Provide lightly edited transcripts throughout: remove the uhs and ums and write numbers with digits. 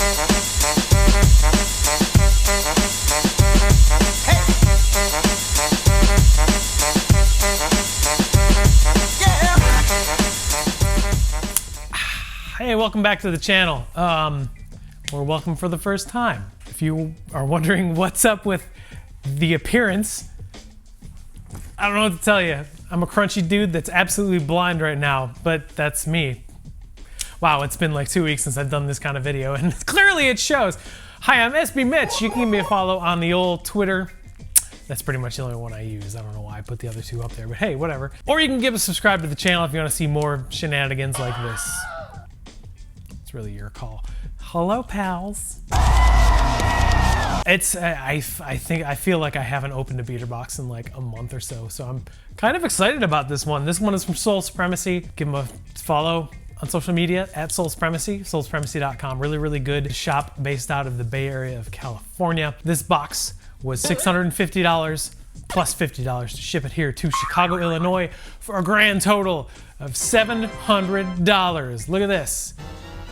Hey, welcome back to the channel. Or welcome for the first time. If you are wondering what's up with the appearance, I don't know what to tell you. I'm a crunchy dude that's absolutely blind right now, but that's me. Wow, it's been like 2 weeks since I've done this kind of video, and clearly it shows. Hi, I'm SB Mitch. You can give me a follow on the old Twitter. That's pretty much the only one I use. I don't know why I put the other two up there, but hey, whatever. Or you can give a subscribe to the channel if you want to see more shenanigans like this. It's really your call. Hello, pals. I feel like I haven't opened a beater box in like a month or so, so I'm kind of excited about this one. This one is from Soul Supremacy. Give them a follow on social media at Soul Supremacy, soulsupremacy.com. Really, really good shop based out of the Bay Area of California. This box was $650 plus $50 to ship it here to Chicago, Illinois for a grand total of $700. Look at this.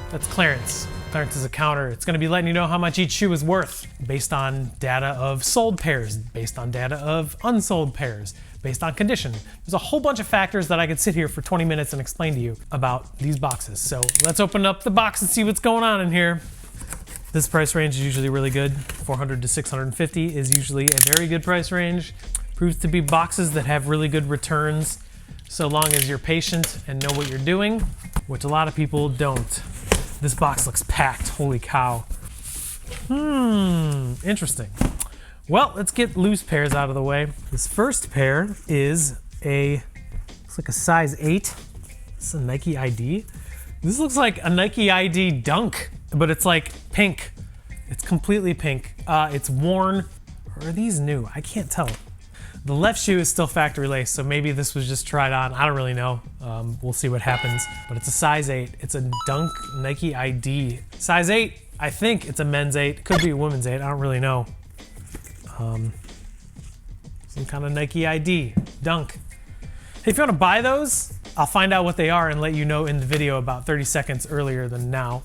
That's clearance. Clearance is a counter. It's gonna be letting you know how much each shoe is worth based on data of sold pairs, based on data of unsold pairs, based on condition. There's a whole bunch of factors that I could sit here for 20 minutes and explain to you about these boxes. So let's open up the box and see what's going on in here. This price range is usually really good. 400 to 650 is usually a very good price range. Proves to be boxes that have really good returns so long as you're patient and know what you're doing, which a lot of people don't. This box looks packed, holy cow. Interesting. Well, let's get loose pairs out of the way. This first pair is looks like a size 8. This is a Nike ID. This looks like a Nike ID Dunk, but it's like pink. It's completely pink. It's worn, or are these new? I can't tell. The left shoe is still factory lace, so maybe this was just tried on. I don't really know. We'll see what happens. But it's a size 8. It's a Dunk Nike ID. Size 8, I think it's a men's 8. Could be a women's 8, I don't really know. Some kind of Nike ID, Dunk. Hey, if you want to buy those, I'll find out what they are and let you know in the video about 30 seconds earlier than now.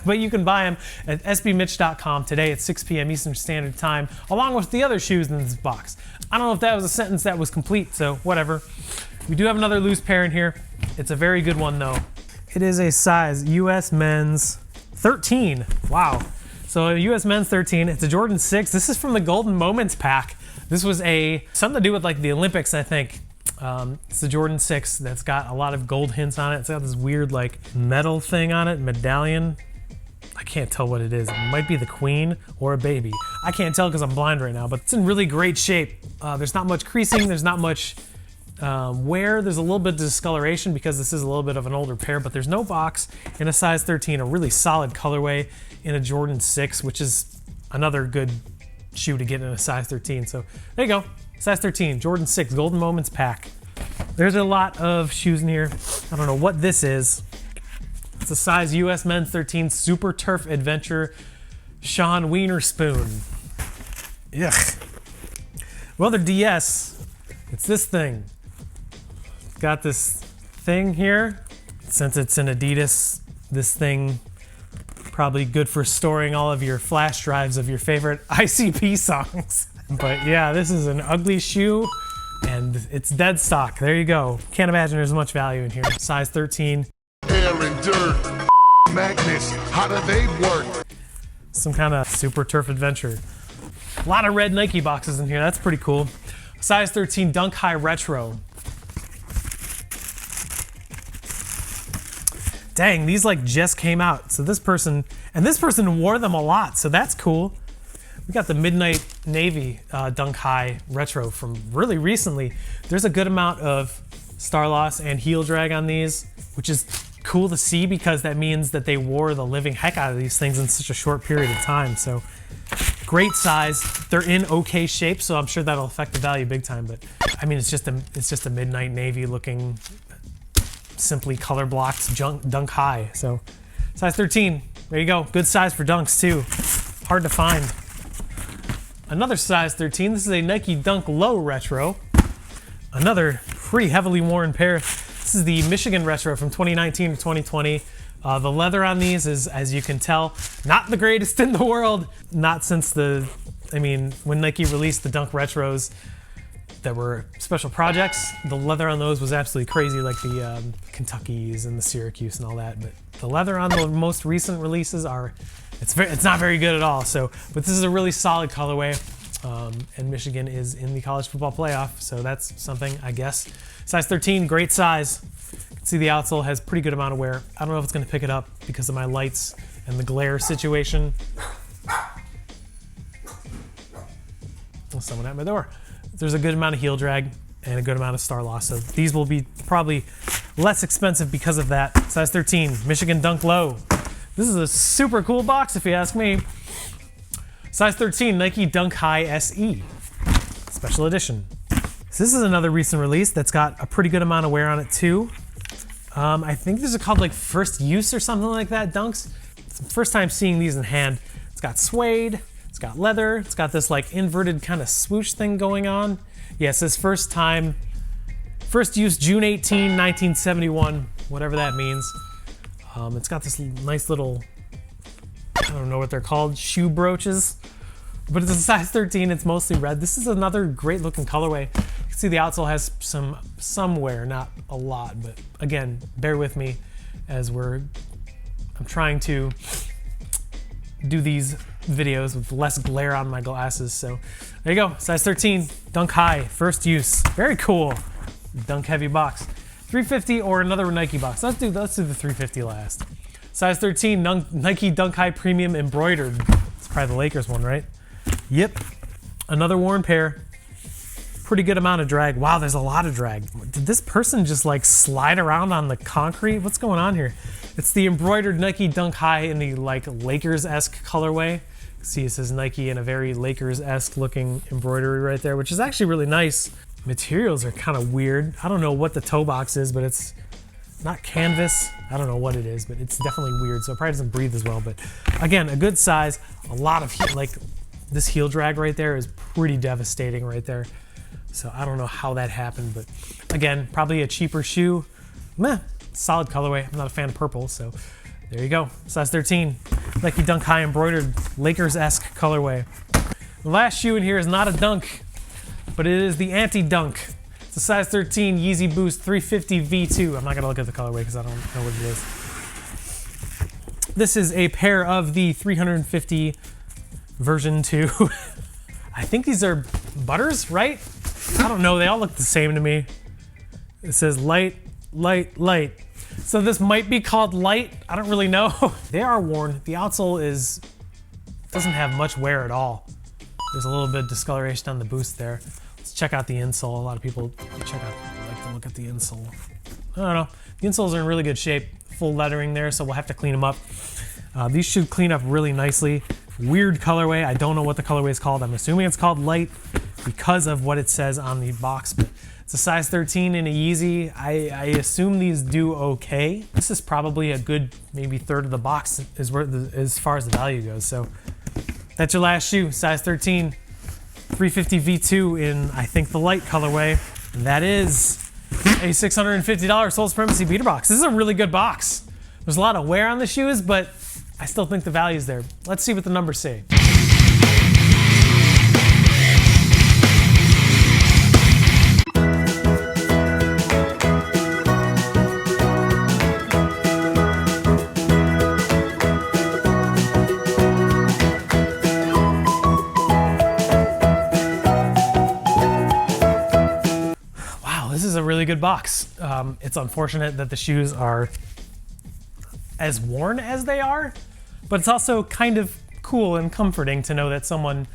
But you can buy them at sbmitch.com today at 6 p.m. Eastern Standard Time, along with the other shoes in this box. I don't know if that was a sentence that was complete, so whatever. We do have another loose pair in here. It's a very good one though. It is a size US men's 13. Wow. So a US men's 13, it's a Jordan 6. This is from the Golden Moments pack. This was something to do with like the Olympics, I think. It's the Jordan 6 that's got a lot of gold hints on it. It's got this weird like metal thing on it, medallion. I can't tell what it is. It might be the queen or a baby. I can't tell because I'm blind right now, but it's in really great shape. There's not much creasing, there's not much wear. There's a little bit of discoloration because this is a little bit of an older pair, but there's no box in a size 13, a really solid colorway in a Jordan 6, which is another good shoe to get in a size 13. So there you go. Size 13, Jordan 6, Golden Moments pack. There's a lot of shoes in here. I don't know what this is. It's a size US men's 13 Super Turf Adventure Sean Wiener Spoon. Ugh. Well, they're DS. It's this thing. It's got this thing here. Since it's an Adidas, this thing probably good for storing all of your flash drives of your favorite ICP songs. But yeah, this is an ugly shoe and it's dead stock. There you go. Can't imagine there's much value in here. Size 13. Air and dirt, magnets, how do they work? Some kind of Super Turf Adventure. A lot of red Nike boxes in here. That's pretty cool. Size 13 Dunk High Retro. Dang, these like just came out. So this person wore them a lot. So that's cool. We got the Midnight Navy Dunk High Retro from really recently. There's a good amount of star loss and heel drag on these, which is cool to see because that means that they wore the living heck out of these things in such a short period of time. So great size. They're in okay shape, so I'm sure that'll affect the value big time. But I mean, it's just a Midnight Navy looking, simply color blocked Dunk High. So size 13. There you go. Good size for dunks too. Hard to find. Another size 13, this is a Nike Dunk Low Retro. Another pretty heavily worn pair. This is the Michigan Retro from 2019 to 2020. The leather on these is, as you can tell, not the greatest in the world. Not since when Nike released the Dunk Retros that were special projects, the leather on those was absolutely crazy, like the Kentuckys and the Syracuse and all that. But the leather on the most recent releases it's not very good at all. But this is a really solid colorway, and Michigan is in the college football playoff, so that's something, I guess. Size 13, great size. You can see the outsole has pretty good amount of wear. I don't know if it's going to pick it up because of my lights and the glare situation. Someone at my door. There's a good amount of heel drag and a good amount of star loss, so these will be probably less expensive because of that. Size 13, Michigan Dunk Low. This is a super cool box if you ask me. Size 13, Nike Dunk High SE, special edition. So this is another recent release that's got a pretty good amount of wear on it too. I think these are called like first use or something like that, dunks. It's the first time seeing these in hand. It's got suede. It's got leather. It's got this like inverted kind of swoosh thing going on. Yeah, it says first use June 18, 1971, whatever that means. It's got this nice little, I don't know what they're called, shoe brooches, but it's a size 13. It's mostly red. This is another great looking colorway. You can see the outsole has some wear, not a lot, but again, bear with me as I'm trying to do these videos with less glare on my glasses. So there you go, size 13, Dunk High, first use. Very cool. Dunk heavy box. $350 or another Nike box. Let's do the $350 last. Size 13, Nike Dunk High Premium Embroidered. It's probably the Lakers one, right? Yep. Another worn pair. Pretty good amount of drag. Wow, there's a lot of drag. Did this person just like slide around on the concrete? What's going on here? It's the embroidered Nike Dunk High in the like Lakers-esque colorway. See, it says Nike in a very Lakers-esque looking embroidery right there, which is actually really nice. Materials are kind of weird. I don't know what the toe box is, but it's not canvas. I don't know what it is, but it's definitely weird, so it probably doesn't breathe as well. But again, a good size, a lot of heel, like this heel drag right there is pretty devastating right there. So I don't know how that happened, but again, probably a cheaper shoe. Meh, solid colorway. I'm not a fan of purple, so there you go. Size 13, Nike Dunk High embroidered Lakers-esque colorway. The last shoe in here is not a dunk, but it is the anti-dunk. It's a size 13 Yeezy Boost 350 V2. I'm not gonna look at the colorway because I don't know what it is. This is a pair of the 350 version 2. I think these are butters, right? I don't know, they all look the same to me. It says light, light, light. So this might be called light, I don't really know. They are worn. The outsole doesn't have much wear at all. There's a little bit of discoloration on the boost there. Let's check out the insole. A lot of people like to look at the insole. I don't know. The insoles are in really good shape. Full lettering there, so we'll have to clean them up. These should clean up really nicely. Weird colorway. I don't know what the colorway is called. I'm assuming it's called light because of what it says on the box, but it's a size 13 in a Yeezy. I assume these do okay. This is probably a good maybe third of the box as far as the value goes. So that's your last shoe, size 13, 350 V2 in, I think, the light colorway. That is a $650 Soul Supremacy beater box. This is a really good box. There's a lot of wear on the shoes, but I still think the value's there. Let's see what the numbers say. This is a really good box. It's unfortunate that the shoes are as worn as they are, but it's also kind of cool and comforting to know that someone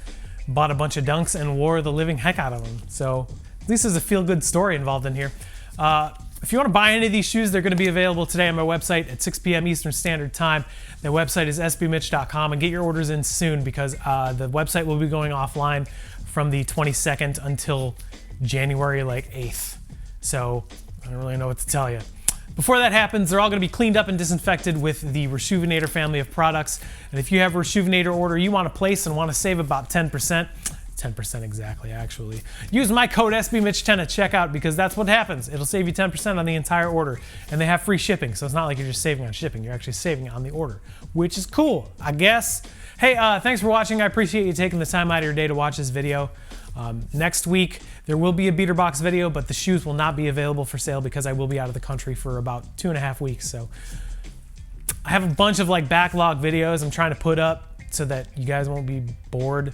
bought a bunch of dunks and wore the living heck out of them. So at least there's a feel-good story involved in here. If you want to buy any of these shoes, they're going to be available today on my website at 6 p.m. Eastern Standard Time. The website is sbmitch.com, and get your orders in soon because the website will be going offline from the 22nd until January 8th. So I don't really know what to tell you. Before that happens, they're all going to be cleaned up and disinfected with the Resjuvenator family of products. And if you have a Resjuvenator order you want to place and want to save about 10%, 10% exactly, actually. Use my code SBMitch10 at checkout because that's what happens. It'll save you 10% on the entire order. And they have free shipping, so it's not like you're just saving on shipping. You're actually saving on the order, which is cool, I guess. Hey, thanks for watching. I appreciate you taking the time out of your day to watch this video. Next week, there will be a beater box video, but the shoes will not be available for sale because I will be out of the country for about 2.5 weeks. So I have a bunch of like backlog videos I'm trying to put up so that you guys won't be bored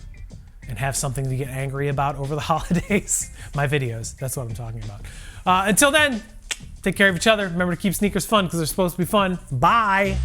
and have something to get angry about over the holidays. My videos, that's what I'm talking about. Until then, take care of each other. Remember to keep sneakers fun because they're supposed to be fun. Bye.